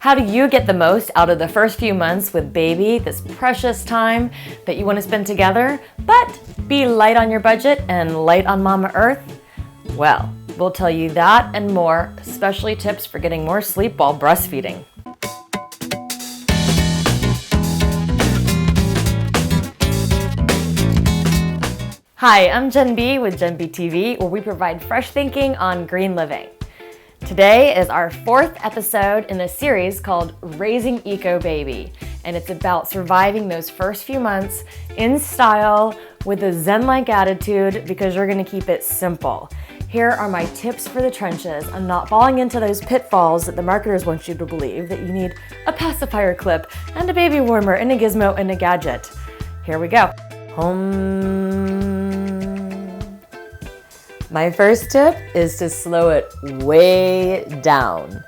How do you get the most out of the first few months with baby, this precious time that you want to spend together, but be light on your budget and light on Mama Earth? Well, we'll tell you that and more, especially tips for getting more sleep while breastfeeding. Hi, I'm Jen B with Jen B TV, where we provide fresh thinking on green living. Today is our 4th episode in a series called Raising Eco Baby, and it's about surviving those first few months in style with a Zen-like attitude because you're going to keep it simple. Here are my tips for the trenches on not falling into those pitfalls that the marketers want you to believe that you need a pacifier clip and a baby warmer and a gizmo and a gadget. Here we go. My first tip is to slow it way down.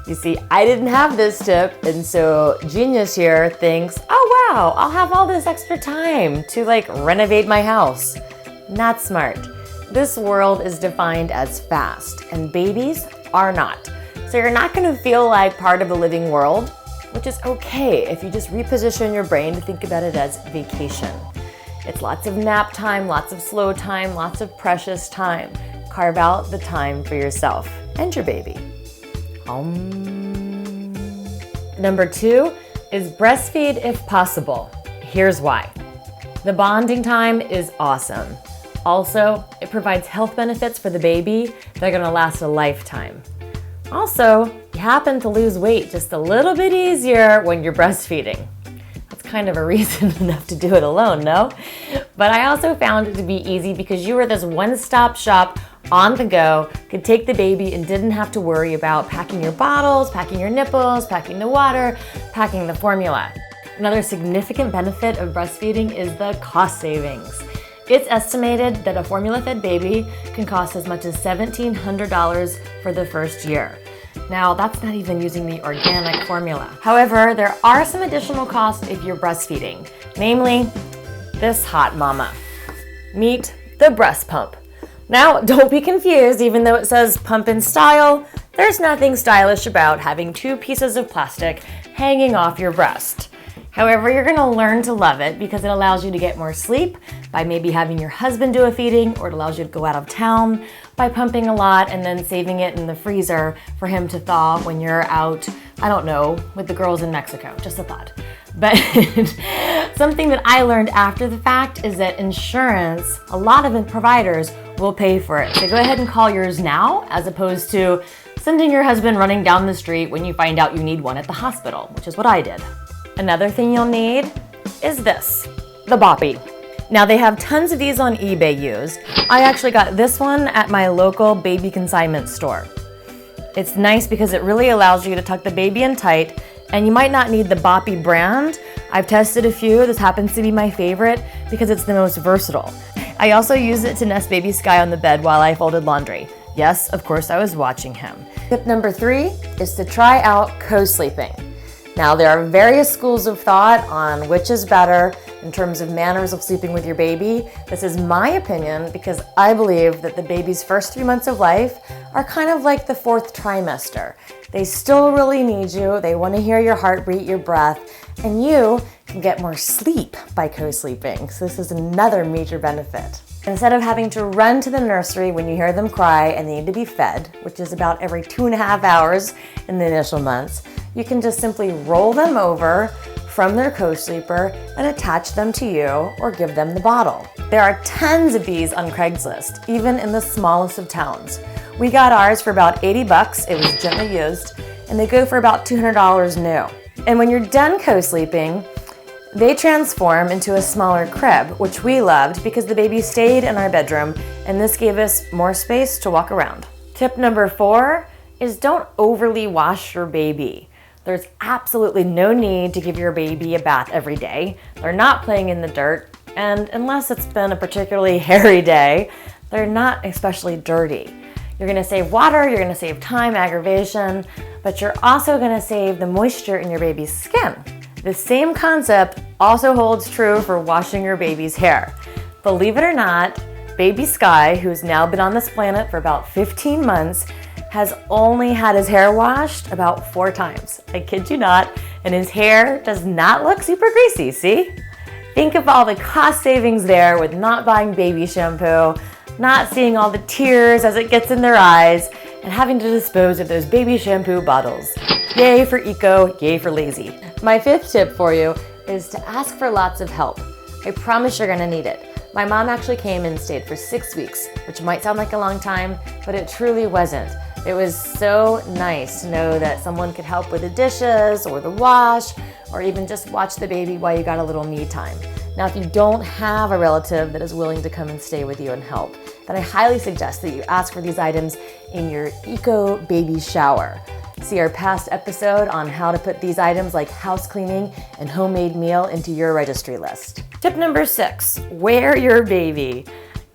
You see, I didn't have this tip, and so Genius here thinks, oh wow, I'll have all this extra time to renovate my house. Not smart. This world is defined as fast, and babies are not. So you're not gonna feel like part of the living world, which is okay if you just reposition your brain to think about it as vacation. It's lots of nap time, lots of slow time, lots of precious time. Carve out the time for yourself and your baby. Number 2 is breastfeed if possible. Here's why. The bonding time is awesome. Also, it provides health benefits for the baby that are gonna last a lifetime. Also, you happen to lose weight just a little bit easier when you're breastfeeding. Kind of a reason enough to do it alone, no? But I also found it to be easy because you were this one-stop shop on the go, could take the baby and didn't have to worry about packing your bottles, packing your nipples, packing the water, packing the formula. Another significant benefit of breastfeeding is the cost savings. It's estimated that a formula-fed baby can cost as much as $1,700 for the first year. Now, that's not even using the organic formula. However, there are some additional costs if you're breastfeeding, namely this hot mama. Meet the breast pump. Now, don't be confused, even though it says pump in style, there's nothing stylish about having 2 pieces of plastic hanging off your breast. However, you're gonna learn to love it because it allows you to get more sleep by maybe having your husband do a feeding, or it allows you to go out of town by pumping a lot and then saving it in the freezer for him to thaw when you're out, I don't know, with the girls in Mexico, just a thought. But something that I learned after the fact is that insurance, a lot of providers will pay for it. So go ahead and call yours now, as opposed to sending your husband running down the street when you find out you need one at the hospital, which is what I did. Another thing you'll need is this, the Boppy. Now they have tons of these on eBay used. I actually got this one at my local baby consignment store. It's nice because it really allows you to tuck the baby in tight, and you might not need the Boppy brand. I've tested a few, this happens to be my favorite because it's the most versatile. I also used it to nest baby Sky on the bed while I folded laundry. Yes, of course I was watching him. Tip number 3 is to try out co-sleeping. Now, there are various schools of thought on which is better in terms of manners of sleeping with your baby. This is my opinion because I believe that the baby's first 3 months of life are kind of like the 4th trimester. They still really need you. They want to hear your heartbeat, your breath, and you can get more sleep by co-sleeping. So this is another major benefit. Instead of having to run to the nursery when you hear them cry and they need to be fed, which is about every 2.5 hours in the initial months, you can just simply roll them over from their co-sleeper and attach them to you or give them the bottle. There are tons of these on Craigslist, even in the smallest of towns. We got ours for about 80 bucks, it was gently used, and they go for about $200 new. And when you're done co-sleeping, they transform into a smaller crib, which we loved because the baby stayed in our bedroom, and this gave us more space to walk around. Tip number 4 is don't overly wash your baby. There's absolutely no need to give your baby a bath every day. They're not playing in the dirt, and unless it's been a particularly hairy day, they're not especially dirty. You're gonna save water, you're gonna save time, aggravation, but you're also gonna save the moisture in your baby's skin. The same concept also holds true for washing your baby's hair. Believe it or not, baby Sky, who's now been on this planet for about 15 months, has only had his hair washed about 4 times. I kid you not, and his hair does not look super greasy, see? Think of all the cost savings there with not buying baby shampoo, not seeing all the tears as it gets in their eyes, and having to dispose of those baby shampoo bottles. Yay for eco, yay for lazy. My 5th tip for you is to ask for lots of help. I promise you're gonna need it. My mom actually came and stayed for 6 weeks, which might sound like a long time, but it truly wasn't. It was so nice to know that someone could help with the dishes or the wash, or even just watch the baby while you got a little me time. Now, if you don't have a relative that is willing to come and stay with you and help, then I highly suggest that you ask for these items in your eco baby shower. See our past episode on how to put these items like house cleaning and homemade meal into your registry list. Tip number 6, wear your baby.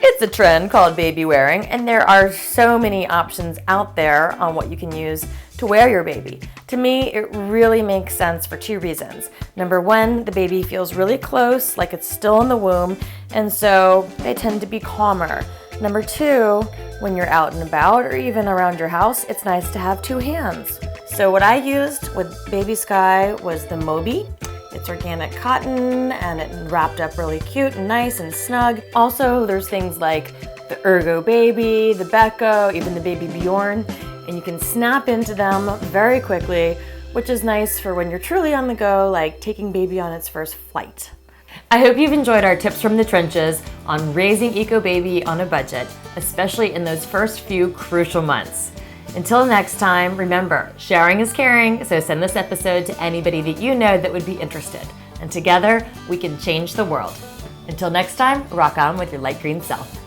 It's a trend called baby wearing, and there are so many options out there on what you can use to wear your baby. To me, it really makes sense for 2 reasons. Number 1, the baby feels really close, like it's still in the womb, and so they tend to be calmer. Number 2, when you're out and about or even around your house, it's nice to have 2 hands. So what I used with baby Sky was the Moby. It's organic cotton and it wrapped up really cute and nice and snug. Also, there's things like the Ergo Baby, the Becco, even the Baby Bjorn, and you can snap into them very quickly, which is nice for when you're truly on the go, like taking baby on its first flight. I hope you've enjoyed our tips from the trenches on raising eco baby on a budget, especially in those first few crucial months. Until next time, remember, sharing is caring, so send this episode to anybody that you know that would be interested. And together, we can change the world. Until next time, rock on with your light green self.